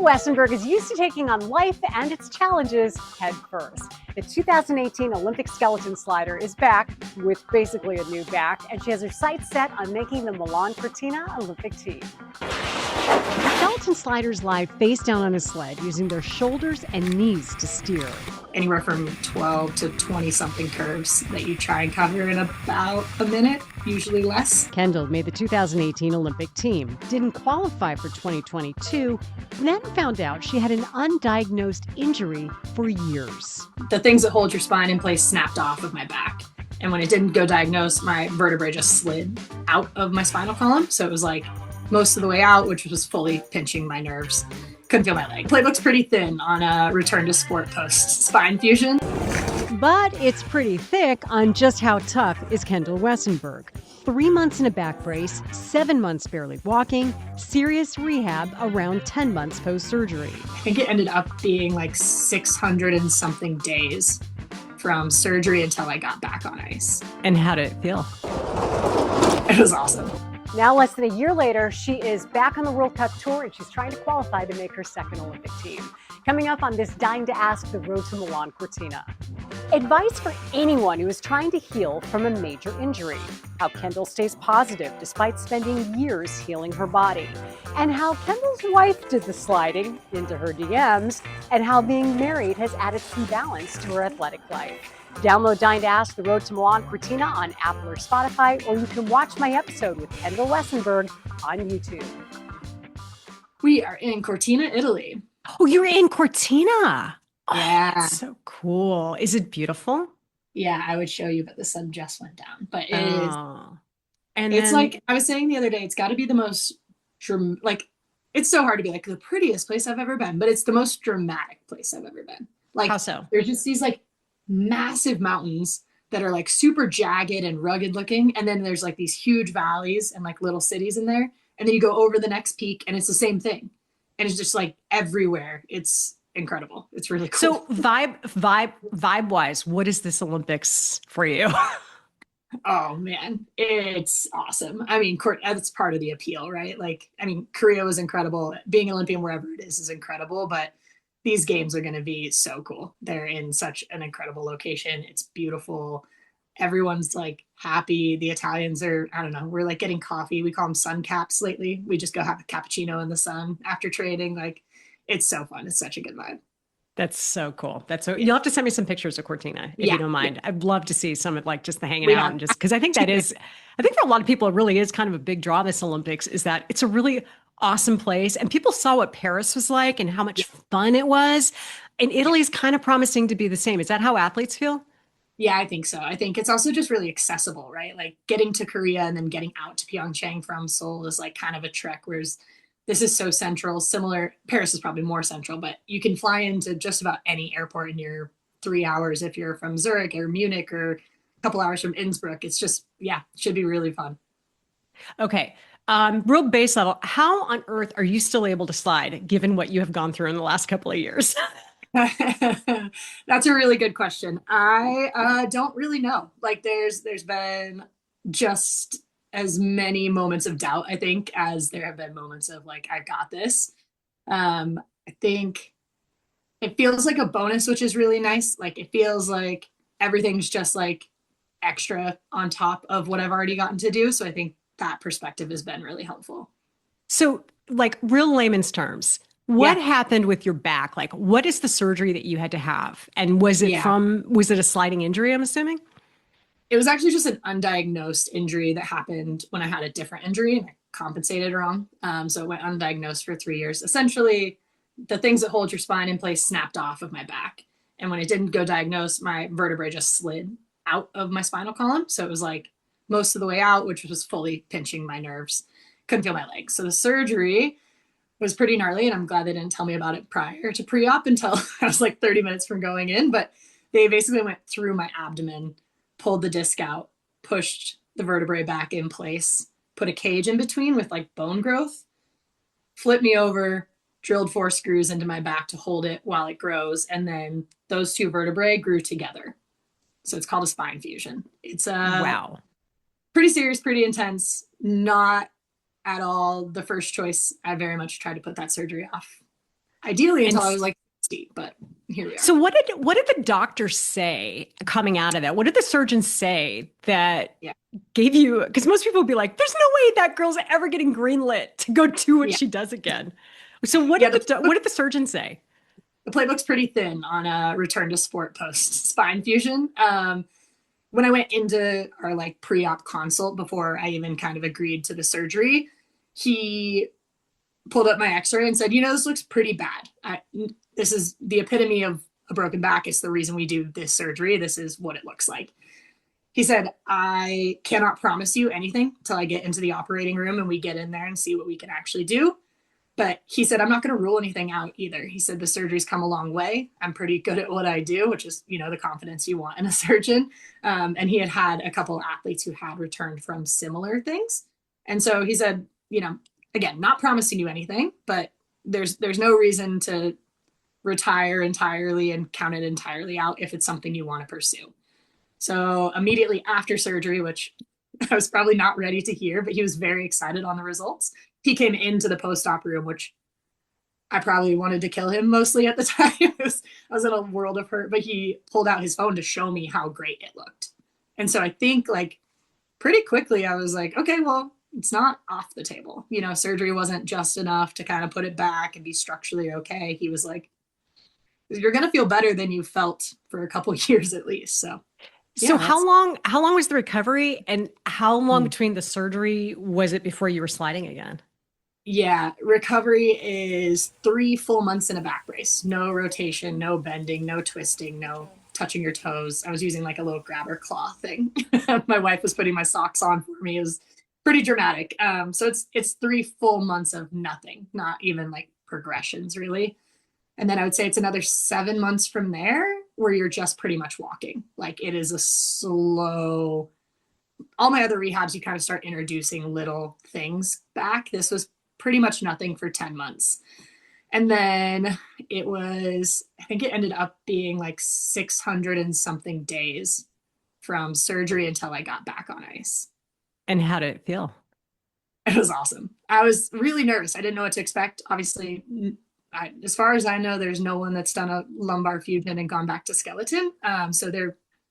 Westenberg is used to taking on life and its challenges head first. The 2018 Olympic skeleton slider is back with basically a new back, and she has her sights set on making the Milan Cortina Olympic team. The skeleton sliders lie face down on a sled using their shoulders and knees to steer. Anywhere from 12 to 20 something curves that you try and cover in about a minute, usually less. Kendall made the 2018 Olympic team, didn't qualify for 2022, then found out she had an undiagnosed injury for years. The things that hold your spine in place snapped off of my back. And when it didn't go diagnosed, my vertebrae just slid out of my spinal column. So it was like most of the way out, which was fully pinching my nerves. Couldn't feel my leg. Playbook's pretty thin on a return to sport post spine fusion. But it's pretty thick on just how tough is Kendall Westenberg. 3 months in a back brace, 7 months barely walking, serious rehab around 10 months post-surgery. I think it ended up being like 600 and something days from surgery until I got back on ice. And how did it feel? It was awesome. Now, less than a year later, she is back on the World Cup tour and she's trying to qualify to make her second Olympic team. Coming up on this Dying to Ask, the road to Milan Cortina. Advice for anyone who is trying to heal from a major injury. How Kendall stays positive despite spending years healing her body. And how Kendall's wife did the sliding into her DMs. And how being married has added some balance to her athletic life. Download Dying to Ask, the road to Milan Cortina on Apple or Spotify, or you can watch my episode with Kendall Westenberg on YouTube. We are in Cortina, Italy. Oh, you're in Cortina. Oh, Yeah. that's so cool. Is it beautiful? Yeah, I would show you, but the sun just went down. But it is. And It's then, like I was saying the other day, it's got to be the most it's so hard to be like the prettiest place I've ever been, but it's the most dramatic place I've ever been. Like, how so? there's just these like massive mountains that are like super jagged and rugged looking, and then there's like these huge valleys and like little cities in there, and then you go over the next peak and it's the same thing, and it's just like everywhere. It's incredible. It's really cool. So vibe wise, what is this Olympics for you? Oh man, it's awesome. I mean, that's part of the appeal, right? Like, I mean, Korea was incredible. Being Olympian wherever it is incredible, but these games are going to be so cool. They're in such an incredible location. It's beautiful. Everyone's like happy. The Italians are, I don't know, we're like getting coffee. We call them sun caps lately. We just go have a cappuccino in the sun after training. Like, it's so fun. It's such a good vibe. That's so cool. You'll have to send me some pictures of Cortina if you don't mind. I'd love to see some of like just the hanging out and just because I think for a lot of people, it really is kind of a big draw this Olympics is that it's a really awesome place. And people saw what Paris was like and how much fun it was. And Italy's kind of promising to be the same. Is that how athletes feel? Yeah, I think so. I think it's also just really accessible, right? Like getting to Korea and then getting out to Pyeongchang from Seoul is like kind of a trek, whereas this is so central. Similar, Paris is probably more central, but you can fly into just about any airport in your 3 hours if you're from Zurich or Munich or a couple hours from Innsbruck. It's just, yeah, it should be really fun. Okay. Real base level, how on earth are you still able to slide given what you have gone through in the last couple of years? That's a really good question. I don't really know. Like there's been just as many moments of doubt, I think, as there have been moments of like, I've got this. I think it feels like a bonus, which is really nice. Like it feels like everything's just like extra on top of what I've already gotten to do. So I think that perspective has been really helpful. So like real layman's terms, what happened with your back? Like what is the surgery that you had to have? And was it a sliding injury, I'm assuming? It was actually just an undiagnosed injury that happened when I had a different injury and I compensated wrong. So it went undiagnosed for 3 years. Essentially, the things that hold your spine in place snapped off of my back. And when it didn't go diagnosed, my vertebrae just slid out of my spinal column. So it was like most of the way out, which was fully pinching my nerves. Couldn't feel my legs. So the surgery was pretty gnarly, and I'm glad they didn't tell me about it prior to pre-op until I was like 30 minutes from going in. But they basically went through my abdomen, pulled the disc out, pushed the vertebrae back in place, put a cage in between with like bone growth, flipped me over, drilled 4 screws into my back to hold it while it grows. And then those 2 vertebrae grew together. So it's called a spine fusion. It's wow. Pretty serious, pretty intense, not at all the first choice. I very much tried to put that surgery off. ideally And until I was like 60, but here we are. so what did the doctor say coming out of that? What did the surgeon say that Yeah. gave you, because most people would be like, there's no way that girl's ever getting greenlit to go do what Yeah. she does again. So what Yeah. did the surgeon say? The playbook's pretty thin on a return to sport post spine fusion. When I went into our like pre-op consult before I even kind of agreed to the surgery, he pulled up my x-ray and said, this looks pretty bad. This is the epitome of a broken back. It's the reason we do this surgery. This is what it looks like. He said, I cannot promise you anything till I get into the operating room and we get in there and see what we can actually do. But he said, I'm not going to rule anything out either. He said, the surgery's come a long way. I'm pretty good at what I do, which is, the confidence you want in a surgeon. And he had a couple of athletes who had returned from similar things. And so he said, again, not promising you anything, but there's no reason to retire entirely and count it entirely out if it's something you want to pursue. So immediately after surgery, which I was probably not ready to hear, but he was very excited on the results. He came into the post-op room, which I probably wanted to kill him mostly at the time. I was in a world of hurt, but he pulled out his phone to show me how great it looked. And so I think like pretty quickly I was like, okay, well, it's not off the table. Surgery wasn't just enough to kind of put it back and be structurally okay. He was like, you're going to feel better than you felt for a couple of years at least. So So yeah, how long was the recovery, and how long between the surgery was it before you were sliding again? Yeah, recovery is 3 full months in a back brace. No rotation, no bending, no twisting, no touching your toes. I was using like a little grabber claw thing. My wife was putting my socks on for me. It was pretty dramatic. So it's 3 full months of nothing, not even like progressions really. And then I would say it's another 7 months from there where you're just pretty much walking. Like it is a slow. All my other rehabs, you kind of start introducing little things back. This was pretty much nothing for 10 months. And then I think it ended up being like 600 and something days from surgery until I got back on ice. And how did it feel? It was awesome. I was really nervous. I didn't know what to expect. Obviously, as far as I know, there's no one that's done a lumbar fusion and gone back to skeleton. So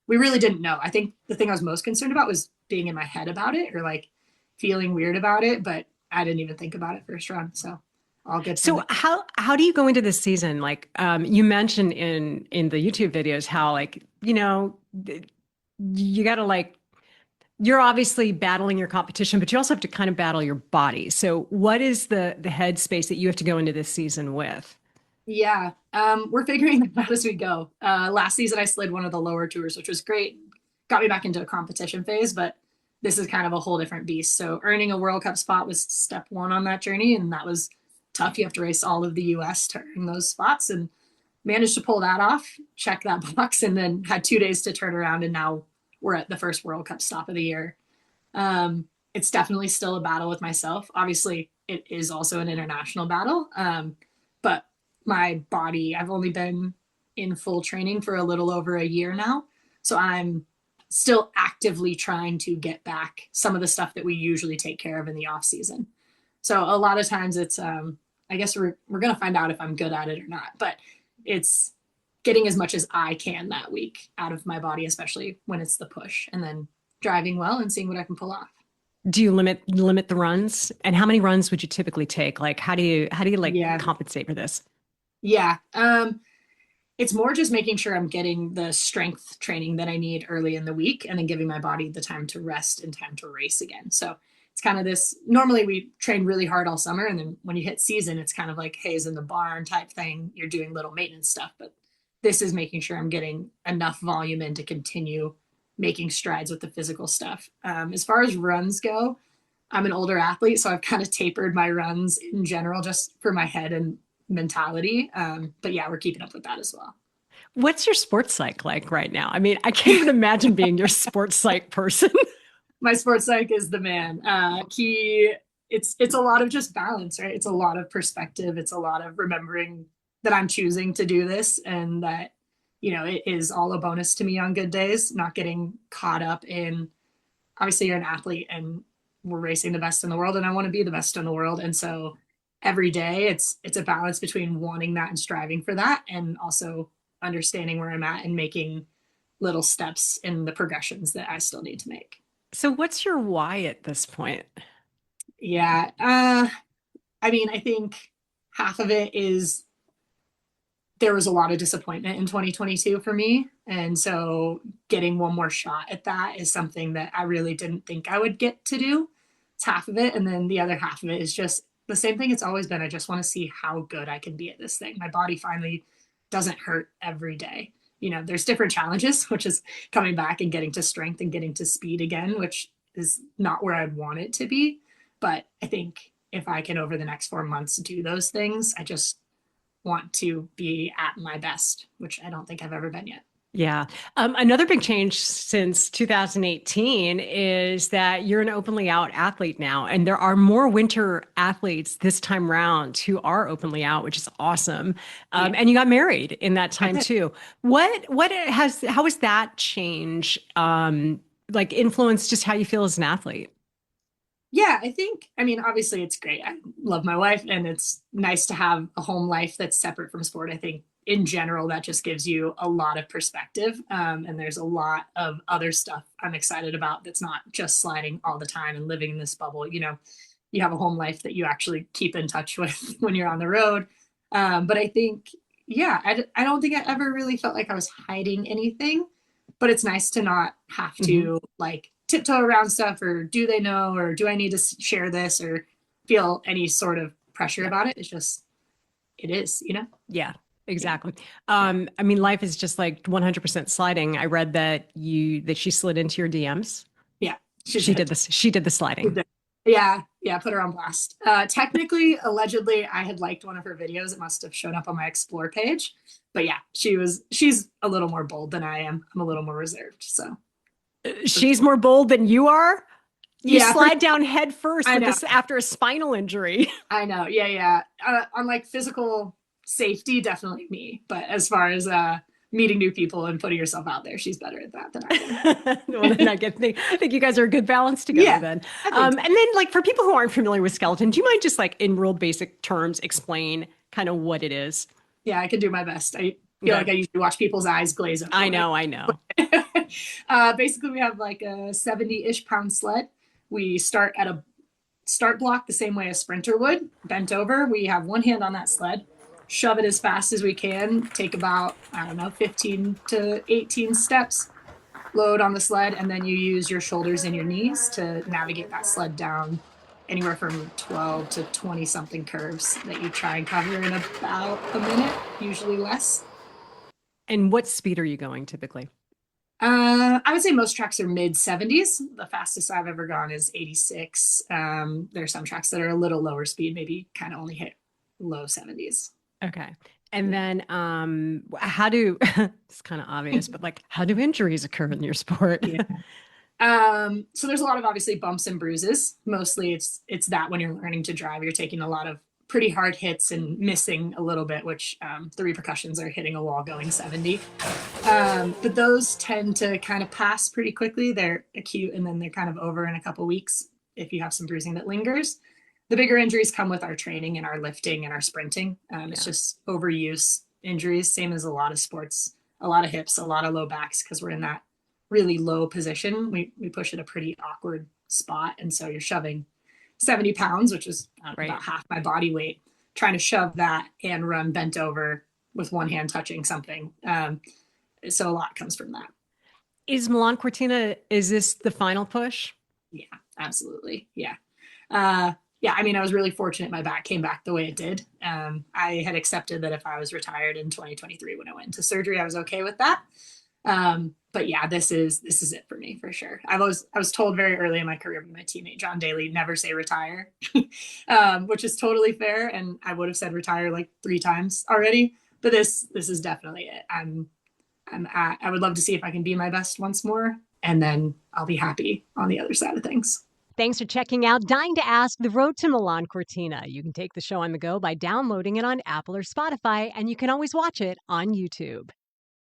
we really didn't know. I think the thing I was most concerned about was being in my head about it or like feeling weird about it, but I didn't even think about it first run. So all good. So how do you go into this season? Like you mentioned in the YouTube videos how like, you got to like, you're obviously battling your competition, but you also have to kind of battle your body. So what is the headspace that you have to go into this season with? Yeah, we're figuring that out as we go. Last season, I slid one of the lower tours, which was great. Got me back into a competition phase, but this is kind of a whole different beast. So earning a World Cup spot was step one on that journey, and that was tough. You have to race all of the US to earn those spots, and managed to pull that off, check that box, and then had 2 days to turn around, and now we're at the first World Cup stop of the year. It's definitely still a battle with myself. Obviously, it is also an international battle, but my body, I've only been in full training for a little over a year now. So I'm still actively trying to get back some of the stuff that we usually take care of in the off season. So a lot of times it's, I guess we're going to find out if I'm good at it or not, but it's getting as much as I can that week out of my body, especially when it's the push, and then driving well and seeing what I can pull off. Do you limit the runs? And how many runs would you typically take? Like how do you like compensate for this? Yeah. It's more just making sure I'm getting the strength training that I need early in the week and then giving my body the time to rest and time to race again. So it's kind of this, normally we train really hard all summer. And then when you hit season, it's kind of like Hayes in the barn type thing. You're doing little maintenance stuff, but this is making sure I'm getting enough volume in to continue making strides with the physical stuff. As far as runs go, I'm an older athlete, so I've kind of tapered my runs in general just for my head and mentality. But yeah, we're keeping up with that as well. What's your sports psych like right now? I mean, I can't even imagine being your sports psych person. My sports psych is the man. It's a lot of just balance, right? It's a lot of perspective. It's a lot of remembering that I'm choosing to do this and that, it is all a bonus to me on good days, not getting caught up in, obviously you're an athlete and we're racing the best in the world and I want to be the best in the world. And so every day. It's a balance between wanting that and striving for that, and also understanding where I'm at and making little steps in the progressions that I still need to make. So what's your why at this point? Yeah. I mean, I think half of it is there was a lot of disappointment in 2022 for me. And so getting one more shot at that is something that I really didn't think I would get to do. It's half of it. And then the other half of it is just the same thing it's always been. I just want to see how good I can be at this thing. My body finally doesn't hurt every day. You know, there's different challenges, which is coming back and getting to strength and getting to speed again, which is not where I'd want it to be. But I think if I can, over the next 4 months, do those things, I just want to be at my best, which I don't think I've ever been yet. Yeah. Another big change since 2018 is that you're an openly out athlete now, and there are more winter athletes this time round who are openly out, which is awesome. Yeah. And you got married in that time too. How has that change, like influenced just how you feel as an athlete? Yeah, I think, I mean, obviously it's great. I love my wife and it's nice to have a home life that's separate from sport. I think in general, that just gives you a lot of perspective. And there's a lot of other stuff I'm excited about that's not just sliding all the time and living in this bubble. You know, you have a home life that you actually keep in touch with when you're on the road. But I think, yeah, I don't think I ever really felt like I was hiding anything, but it's nice to not have to like tiptoe around stuff, or do they know, or do I need to share this, or feel any sort of pressure about it. It's just, it is, you know? Yeah, exactly. I mean, life is just like 100% sliding. I read that she slid into your DMs. Yeah, She did this. She did the sliding. Yeah, put her on blast. Technically, allegedly, I had liked one of her videos. It must have shown up on my explore page. But yeah, she's a little more bold than I am. I'm a little more reserved. So she's more bold than you are. You yeah, slide down head first with this after a spinal injury. I know. Yeah. On like physical safety, definitely me. But as far as meeting new people and putting yourself out there, she's better at that than I am. Well, then I think you guys are a good balance together then. And then like for people who aren't familiar with skeleton, do you mind just like in real basic terms explain kind of what it is? Yeah, I can do my best. I feel like I usually watch people's eyes glaze over. I know. Basically, we have like a 70-ish pound sled. We start at a start block the same way a sprinter would, bent over. We have one hand on that sled, shove it as fast as we can, take about, 15 to 18 steps, load on the sled, and then you use your shoulders and your knees to navigate that sled down anywhere from 12 to 20 something curves that you try and cover in about a minute, usually less. And what speed are you going typically? I would say most tracks are mid 70s. The fastest I've ever gone is 86. There are some tracks that are a little lower speed, maybe kind of only hit low 70s. Okay. And then how do it's kind of obvious, but like how do injuries occur in your sport? So there's a lot of obviously bumps and bruises. Mostly it's that when you're learning to drive, you're taking a lot of pretty hard hits and missing a little bit, which the repercussions are hitting a wall going 70. But those tend to kind of pass pretty quickly. They're acute and then they're kind of over in a couple weeks if you have some bruising that lingers. The bigger injuries come with our training and our lifting and our sprinting. It's just overuse injuries, same as a lot of sports, a lot of hips, a lot of low backs, because we're in that really low position. We push at a pretty awkward spot. And so you're shoving 70 pounds, which is about half my body weight, trying to shove that and run bent over with one hand touching something. So a lot comes from that. Is Milan Cortina, is this the final push? Yeah, absolutely. Yeah. I mean, I was really fortunate my back came back the way it did. I had accepted that if I was retired in 2023 when I went into surgery, I was okay with that. But yeah, this is it for me for sure. I was told very early in my career by my teammate John Daly, never say retire, which is totally fair. And I would have said retire like 3 times already, but this is definitely it. I would love to see if I can be my best once more, and then I'll be happy on the other side of things. Thanks for checking out Dying to Ask, The Road to Milan Cortina. You can take the show on the go by downloading it on Apple or Spotify, and you can always watch it on YouTube.